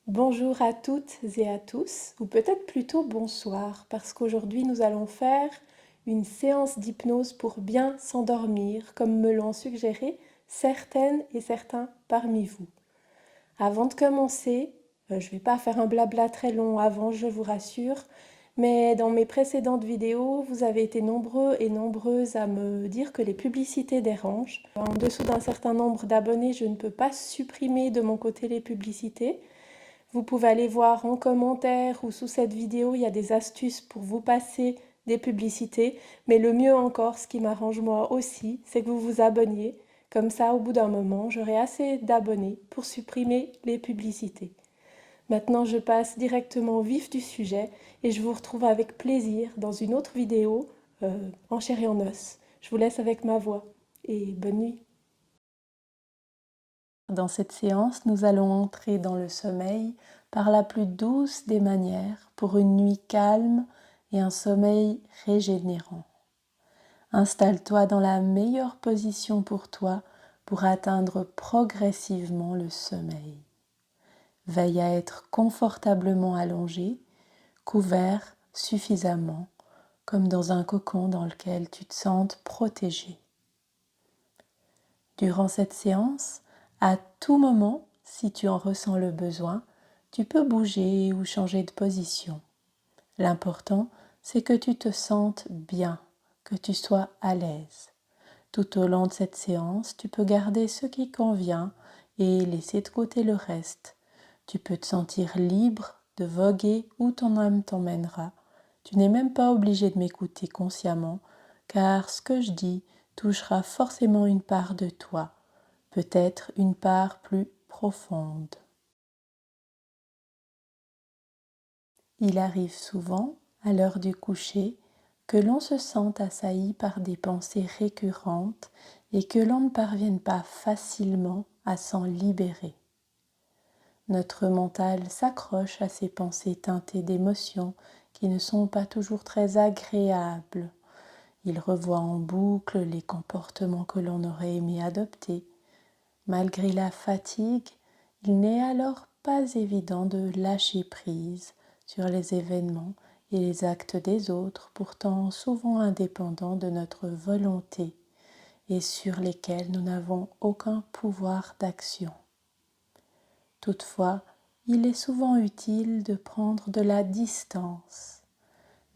Bonjour à toutes et à tous, ou peut-être plutôt bonsoir, parce qu'aujourd'hui nous allons faire une séance d'hypnose pour bien s'endormir, comme me l'ont suggéré certaines et certains parmi vous. Avant de commencer, je ne vais pas faire un blabla très long avant, je vous rassure, mais dans mes précédentes vidéos, vous avez été nombreux et nombreuses à me dire que les publicités dérangent. En dessous d'un certain nombre d'abonnés, je ne peux pas supprimer de mon côté les publicités. Vous pouvez aller voir en commentaire ou sous cette vidéo, il y a des astuces pour vous passer des publicités. Mais le mieux encore, ce qui m'arrange moi aussi, c'est que vous vous abonniez. Comme ça, au bout d'un moment, j'aurai assez d'abonnés pour supprimer les publicités. Maintenant, je passe directement au vif du sujet et je vous retrouve avec plaisir dans une autre vidéo en chair et en os. Je vous laisse avec ma voix et bonne nuit. Dans cette séance, nous allons entrer dans le sommeil par la plus douce des manières pour une nuit calme et un sommeil régénérant. Installe-toi dans la meilleure position pour toi pour atteindre progressivement le sommeil. Veille à être confortablement allongé, couvert suffisamment, comme dans un cocon dans lequel tu te sentes protégé. Durant cette séance, à tout moment, si tu en ressens le besoin, tu peux bouger ou changer de position. L'important, c'est que tu te sentes bien, que tu sois à l'aise. Tout au long de cette séance, tu peux garder ce qui convient et laisser de côté le reste. Tu peux te sentir libre de voguer où ton âme t'emmènera. Tu n'es même pas obligé de m'écouter consciemment, car ce que je dis touchera forcément une part de toi, peut-être une part plus profonde. Il arrive souvent, à l'heure du coucher, que l'on se sente assailli par des pensées récurrentes et que l'on ne parvienne pas facilement à s'en libérer. Notre mental s'accroche à ces pensées teintées d'émotions qui ne sont pas toujours très agréables. Il revoit en boucle les comportements que l'on aurait aimé adopter. Malgré la fatigue, il n'est alors pas évident de lâcher prise sur les événements et les actes des autres, pourtant souvent indépendants de notre volonté et sur lesquels nous n'avons aucun pouvoir d'action. Toutefois, il est souvent utile de prendre de la distance,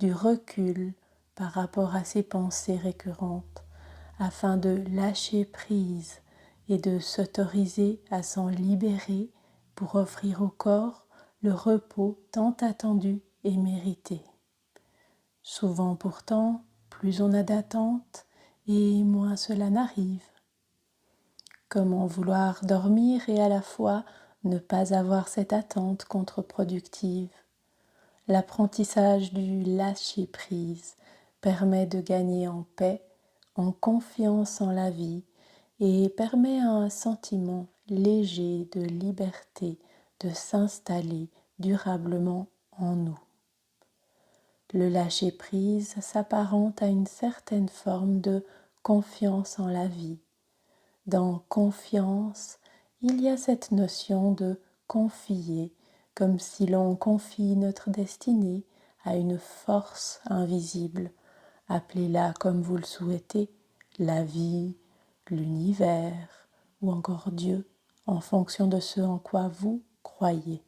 du recul par rapport à ces pensées récurrentes, afin de lâcher prise et de s'autoriser à s'en libérer pour offrir au corps le repos tant attendu et mérité. Souvent pourtant, plus on a d'attentes et moins cela n'arrive. Comment vouloir dormir et à la fois ne pas avoir cette attente contre-productive? L'apprentissage du lâcher-prise permet de gagner en paix, en confiance en la vie et permet à un sentiment léger de liberté de s'installer durablement en nous. Le lâcher-prise s'apparente à une certaine forme de confiance en la vie. Dans confiance, il y a cette notion de confier, comme si l'on confie notre destinée à une force invisible. Appelez-la comme vous le souhaitez, la vie, l'univers ou encore Dieu, en fonction de ce en quoi vous croyez.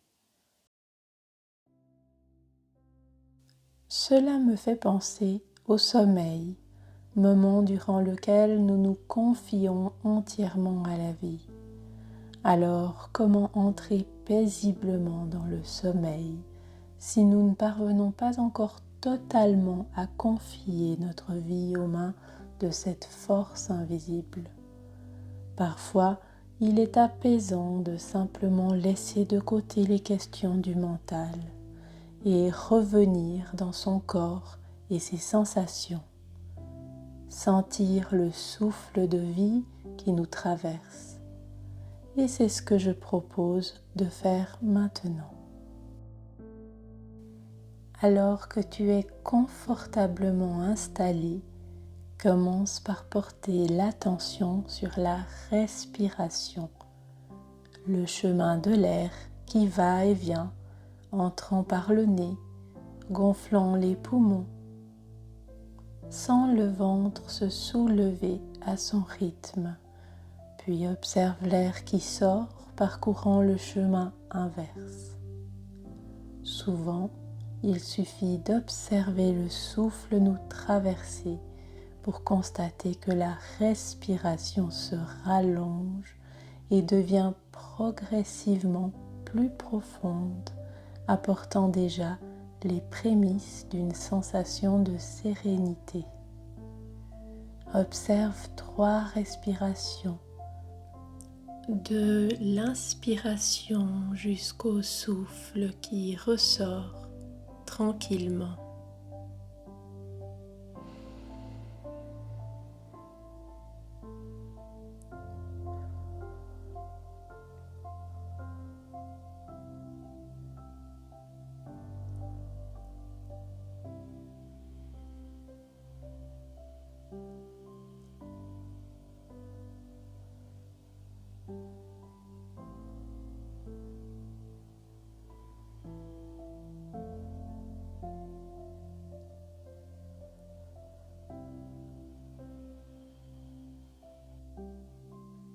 Cela me fait penser au sommeil, moment durant lequel nous nous confions entièrement à la vie. Alors, comment entrer paisiblement dans le sommeil si nous ne parvenons pas encore totalement à confier notre vie aux mains de cette force invisible? Parfois, il est apaisant de simplement laisser de côté les questions du mental et revenir dans son corps et ses sensations. Sentir le souffle de vie qui nous traverse. Et c'est ce que je propose de faire maintenant. Alors que tu es confortablement installé, commence par porter l'attention sur la respiration, le chemin de l'air qui va et vient, entrant par le nez, gonflant les poumons. Sens le ventre se soulever à son rythme, puis observe l'air qui sort parcourant le chemin inverse. Souvent, il suffit d'observer le souffle nous traverser pour constater que la respiration se rallonge et devient progressivement plus profonde, apportant déjà les prémices d'une sensation de sérénité. Observe 3 respirations, de l'inspiration jusqu'au souffle qui ressort tranquillement.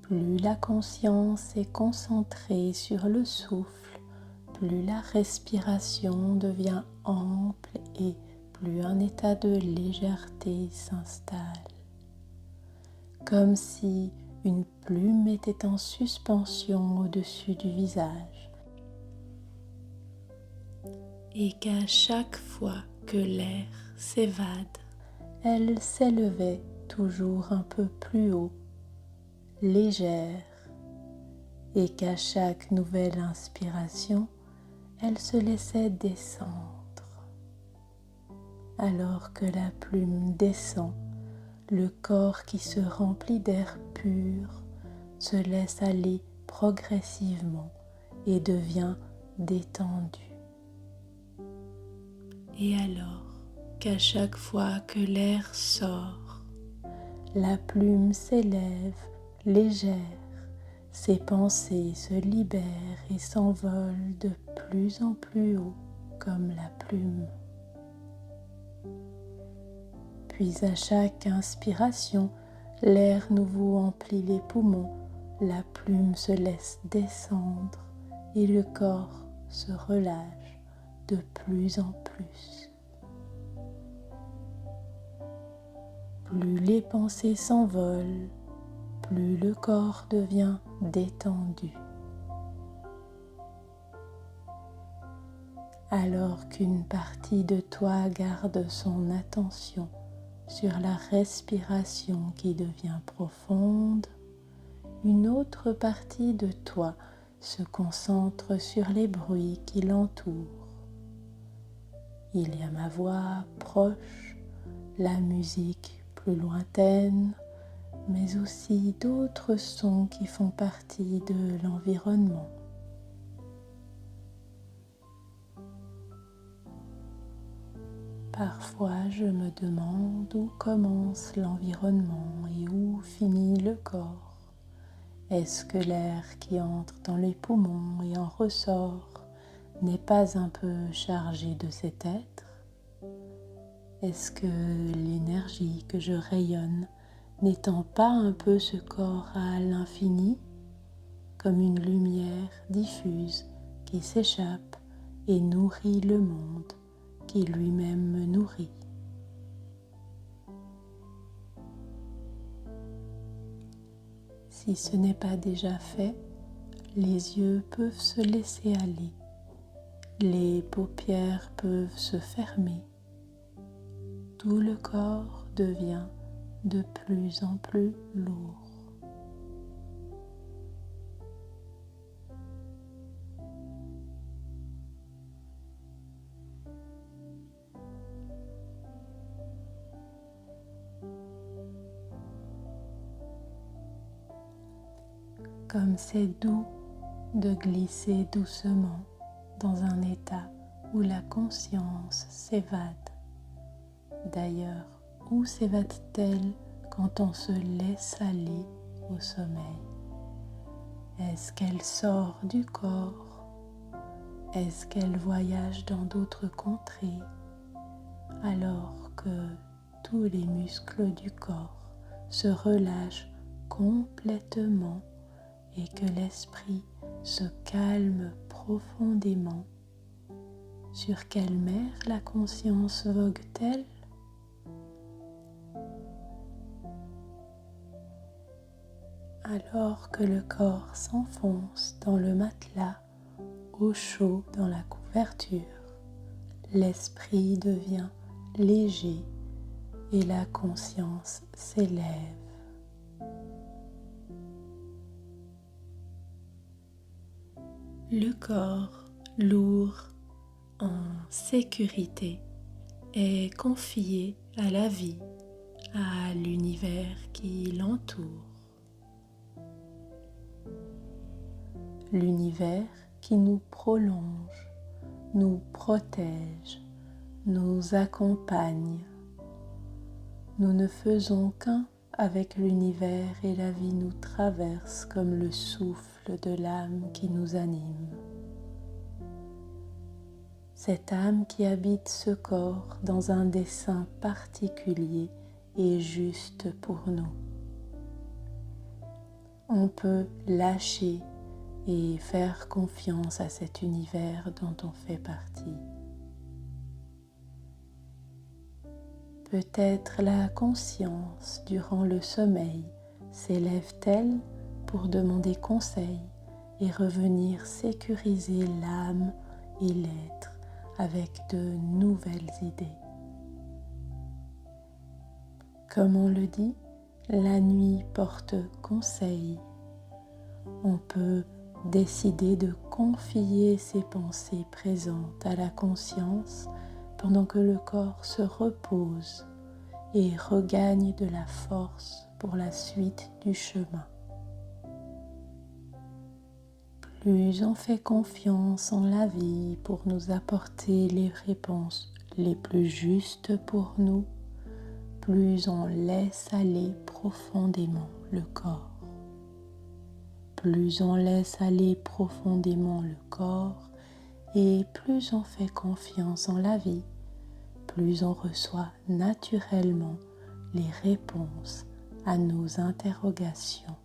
Plus la conscience est concentrée sur le souffle, plus la respiration devient ample et plus un état de légèreté s'installe. Comme si une plume était en suspension au-dessus du visage et qu'à chaque fois que l'air s'évade, elle s'élevait toujours un peu plus haut, légère, et qu'à chaque nouvelle inspiration, elle se laissait descendre. Alors que la plume descend, le corps qui se remplit d'air pur se laisse aller progressivement et devient détendu. Et alors qu'à chaque fois que l'air sort, la plume s'élève légère, ses pensées se libèrent et s'envolent de plus en plus haut comme la plume. Puis à chaque inspiration, l'air nouveau emplit les poumons, la plume se laisse descendre et le corps se relâche de plus en plus. Plus les pensées s'envolent, plus le corps devient détendu. Alors qu'une partie de toi garde son attention sur la respiration qui devient profonde, une autre partie de toi se concentre sur les bruits qui l'entourent. Il y a ma voix proche, la musique plus lointaine, mais aussi d'autres sons qui font partie de l'environnement. Parfois, je me demande où commence l'environnement et où finit le corps. Est-ce que l'air qui entre dans les poumons et en ressort n'est pas un peu chargé de cet être? Est-ce que l'énergie que je rayonne n'étend pas un peu ce corps à l'infini, comme une lumière diffuse qui s'échappe et nourrit le monde qui lui-même me nourrit? Si ce n'est pas déjà fait, les yeux peuvent se laisser aller, les paupières peuvent se fermer, tout le corps devient de plus en plus lourd. Comme c'est doux de glisser doucement dans un état où la conscience s'évade. D'ailleurs, où s'évade-t-elle quand on se laisse aller au sommeil? Est-ce qu'elle sort du corps Est-ce qu'elle voyage dans d'autres contrées alors que tous les muscles du corps se relâchent complètement et que l'esprit se calme profondément? Sur quelle mer la conscience vogue-t-elle? Alors que le corps s'enfonce dans le matelas, au chaud dans la couverture, l'esprit devient léger et la conscience s'élève. Le corps lourd, en sécurité, est confié à la vie, à l'univers qui l'entoure. L'univers qui nous prolonge, nous protège, nous accompagne. Nous ne faisons qu'un avec l'univers et la vie nous traverse comme le souffle de l'âme qui nous anime. Cette âme qui habite ce corps dans un dessein particulier et juste pour nous. On peut lâcher et faire confiance à cet univers dont on fait partie. Peut-être la conscience, durant le sommeil, s'élève-t-elle pour demander conseil et revenir sécuriser l'âme et l'être avec de nouvelles idées. Comme on le dit, la nuit porte conseil. On peut décider de confier ses pensées présentes à la conscience pendant que le corps se repose et regagne de la force pour la suite du chemin. Plus on fait confiance en la vie pour nous apporter les réponses les plus justes pour nous, plus on laisse aller profondément le corps. Plus on laisse aller profondément le corps et plus on fait confiance en la vie, plus on reçoit naturellement les réponses à nos interrogations.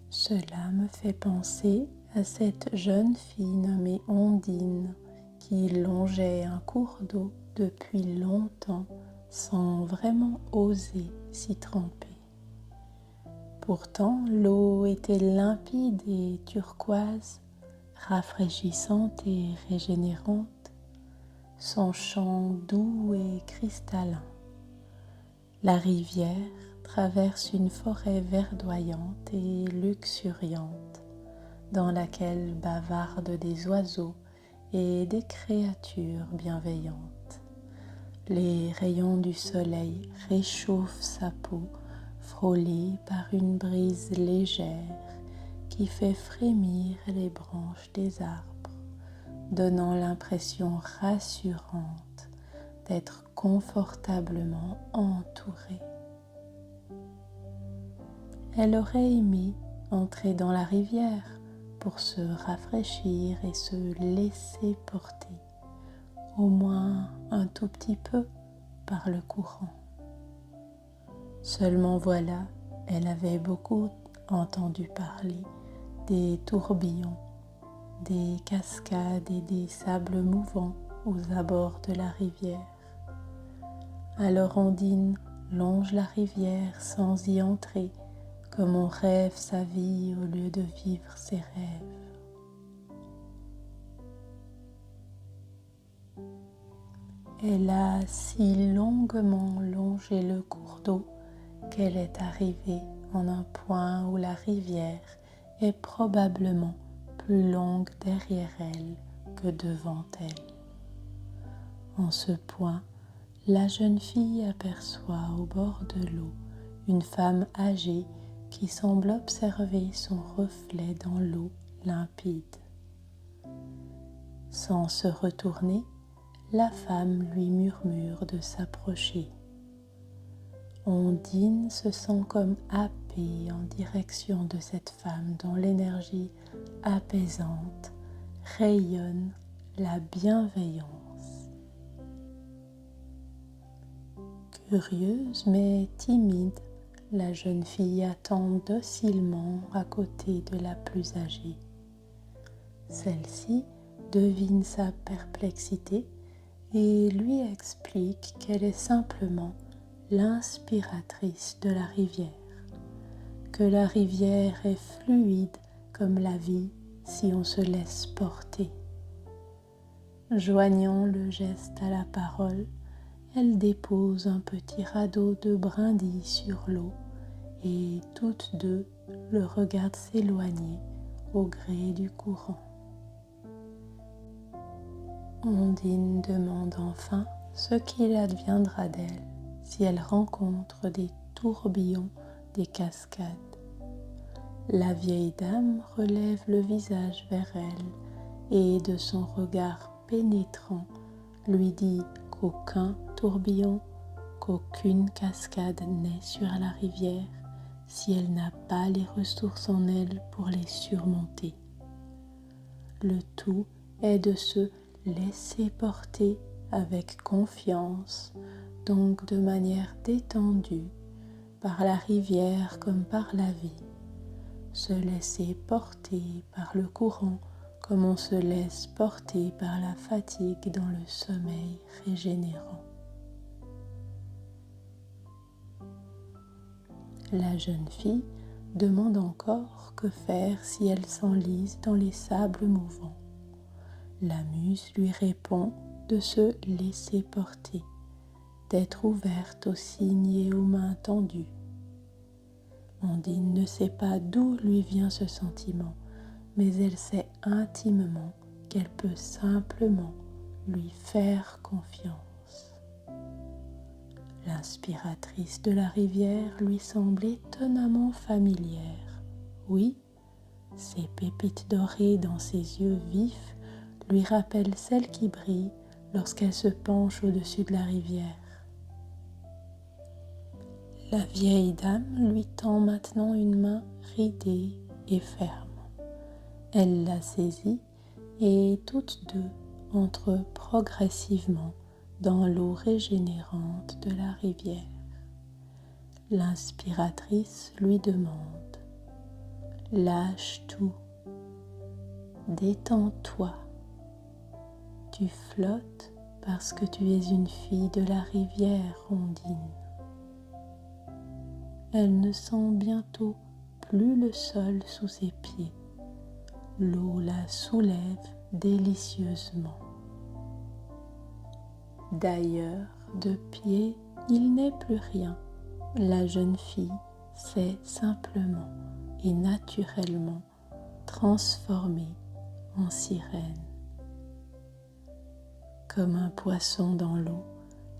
Cela me fait penser à cette jeune fille nommée Ondine qui longeait un cours d'eau depuis longtemps sans vraiment oser s'y tremper. Pourtant, l'eau était limpide et turquoise, rafraîchissante et régénérante, son chant doux et cristallin. La rivière traverse une forêt verdoyante et luxuriante, dans laquelle bavardent des oiseaux et des créatures bienveillantes. Les rayons du soleil réchauffent sa peau, frôlée par une brise légère qui fait frémir les branches des arbres, donnant l'impression rassurante d'être confortablement entourée. Elle aurait aimé entrer dans la rivière pour se rafraîchir et se laisser porter, au moins un tout petit peu, par le courant. Seulement voilà, elle avait beaucoup entendu parler des tourbillons, des cascades et des sables mouvants aux abords de la rivière. Alors Ondine longe la rivière sans y entrer, comme on rêve sa vie au lieu de vivre ses rêves. Elle a si longuement longé le cours d'eau qu'elle est arrivée en un point où la rivière est probablement plus longue derrière elle que devant elle. En ce point, la jeune fille aperçoit au bord de l'eau une femme âgée qui semble observer son reflet dans l'eau limpide. Sans se retourner, la femme lui murmure de s'approcher. Ondine se sent comme happée en direction de cette femme dont l'énergie apaisante rayonne la bienveillance. Curieuse mais timide, la jeune fille attend docilement à côté de la plus âgée. Celle-ci devine sa perplexité et lui explique qu'elle est simplement l'inspiratrice de la rivière, que la rivière est fluide comme la vie si on se laisse porter. Joignant le geste à la parole, elle dépose un petit radeau de brindilles sur l'eau et toutes deux le regardent s'éloigner au gré du courant. Ondine demande enfin ce qu'il adviendra d'elle si elle rencontre des tourbillons, des cascades. La vieille dame relève le visage vers elle et de son regard pénétrant lui dit qu'aucun tourbillon, qu'aucune cascade n'est sur la rivière si elle n'a pas les ressources en elle pour les surmonter. Le tout est de se laisser porter avec confiance, donc de manière détendue, par la rivière comme par la vie. Se laisser porter par le courant comme on se laisse porter par la fatigue dans le sommeil régénérant. La jeune fille demande encore que faire si elle s'enlise dans les sables mouvants. La muse lui répond de se laisser porter, d'être ouverte aux signes et aux mains tendues. Ondine ne sait pas d'où lui vient ce sentiment, mais elle sait intimement qu'elle peut simplement lui faire confiance. L'inspiratrice de la rivière lui semble étonnamment familière. Oui, ces pépites dorées dans ses yeux vifs lui rappellent celles qui brillent lorsqu'elle se penche au-dessus de la rivière. La vieille dame lui tend maintenant une main ridée et ferme. Elle la saisit et toutes deux entrent progressivement dans l'eau régénérante de la rivière. L'inspiratrice lui demande « Lâche tout, détends-toi, tu flottes parce que tu es une fille de la rivière, Ondine. » Elle ne sent bientôt plus le sol sous ses pieds. L'eau la soulève délicieusement. D'ailleurs, de pied, il n'est plus rien. La jeune fille s'est simplement et naturellement transformée en sirène. Comme un poisson dans l'eau,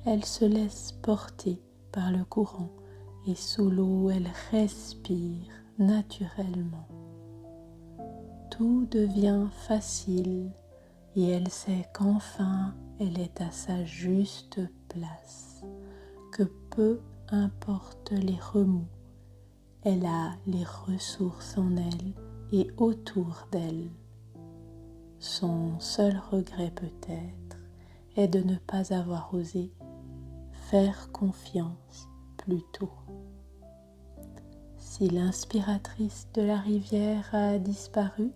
elle se laisse porter par le courant et sous l'eau, elle respire naturellement. Tout devient facile et elle sait qu'enfin elle est à sa juste place, que peu importe les remous, elle a les ressources en elle et autour d'elle. Son seul regret peut-être est de ne pas avoir osé faire confiance plus tôt. Si l'inspiratrice de la rivière a disparu,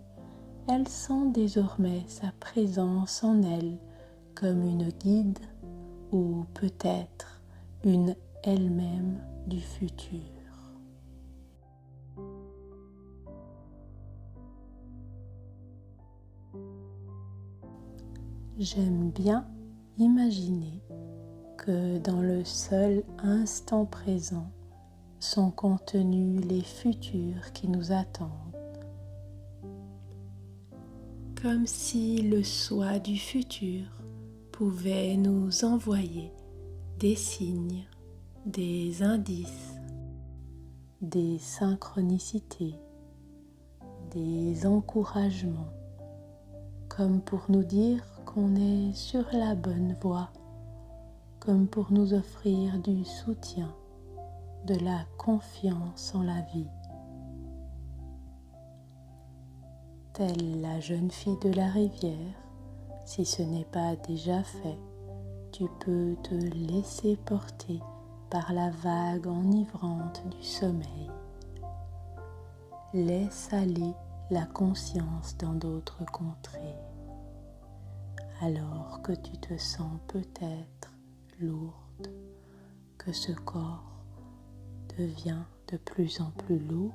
elle sent désormais sa présence en elle comme une guide ou peut-être une elle-même du futur. J'aime bien imaginer que dans le seul instant présent sont contenus les futurs qui nous attendent. Comme si le soi du futur pouvait nous envoyer des signes, des indices, des synchronicités, des encouragements, comme pour nous dire qu'on est sur la bonne voie, comme pour nous offrir du soutien, de la confiance en la vie. Telle la jeune fille de la rivière, si ce n'est pas déjà fait, tu peux te laisser porter par la vague enivrante du sommeil. Laisse aller la conscience dans d'autres contrées, alors que tu te sens peut-être lourde, que ce corps devient de plus en plus lourd,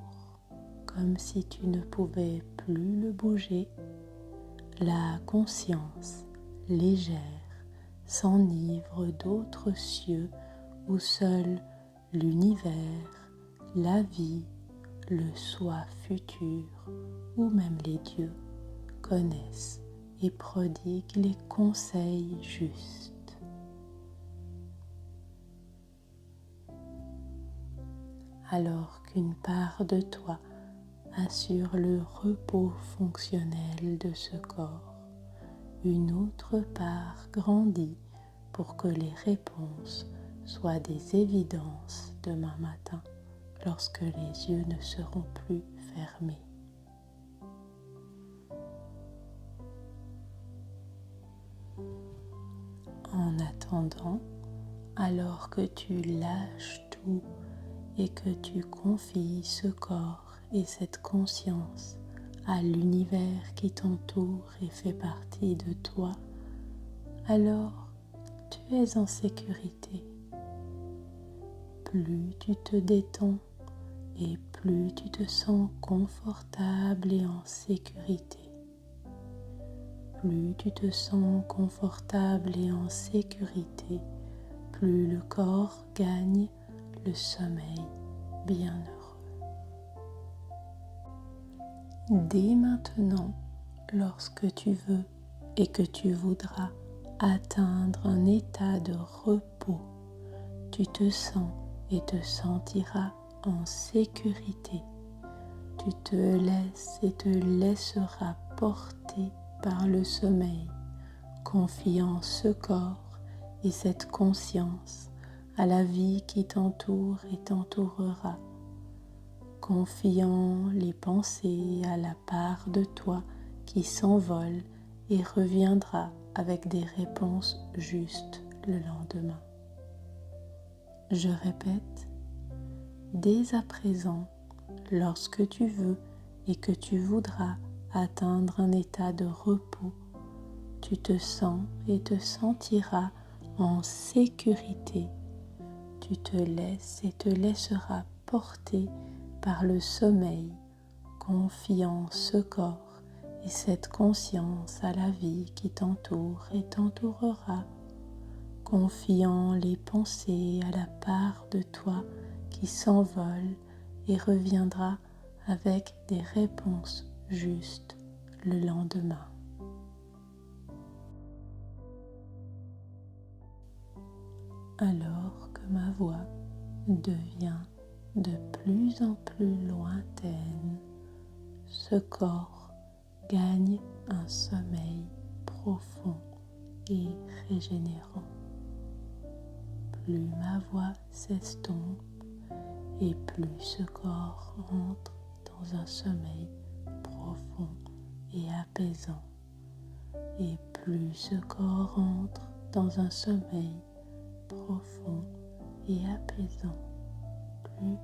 comme si tu ne pouvais plus le bouger. La conscience légère s'enivre d'autres cieux où seul l'univers, la vie, le soi futur ou même les dieux connaissent et prodiguent les conseils justes. Alors qu'une part de toi assure le repos fonctionnel de ce corps, une autre part grandit pour que les réponses soient des évidences demain matin lorsque les yeux ne seront plus fermés. En attendant, alors que tu lâches tout et que tu confies ce corps et cette conscience à l'univers qui t'entoure et fait partie de toi, alors tu es en sécurité. Plus tu te détends et plus tu te sens confortable et en sécurité. Plus tu te sens confortable et en sécurité, plus le corps gagne le sommeil bienheureux. Dès maintenant, lorsque tu veux et que tu voudras atteindre un état de repos, tu te sens et te sentiras en sécurité. Tu te laisses et te laisseras porter par le sommeil, confiant ce corps et cette conscience à la vie qui t'entoure et t'entourera, confiant les pensées à la part de toi qui s'envole et reviendra avec des réponses justes le lendemain. Je répète, dès à présent, lorsque tu veux et que tu voudras atteindre un état de repos, tu te sens et te sentiras en sécurité. Tu te laisses et te laisseras porter par le sommeil, confiant ce corps et cette conscience à la vie qui t'entoure et t'entourera, confiant les pensées à la part de toi qui s'envole et reviendra avec des réponses justes le lendemain. Alors que ma voix devient de plus en plus lointaine, ce corps gagne un sommeil profond et régénérant. Plus ma voix s'estompe et plus ce corps entre dans un sommeil profond et apaisant. Et plus ce corps entre dans un sommeil profond et apaisant, plus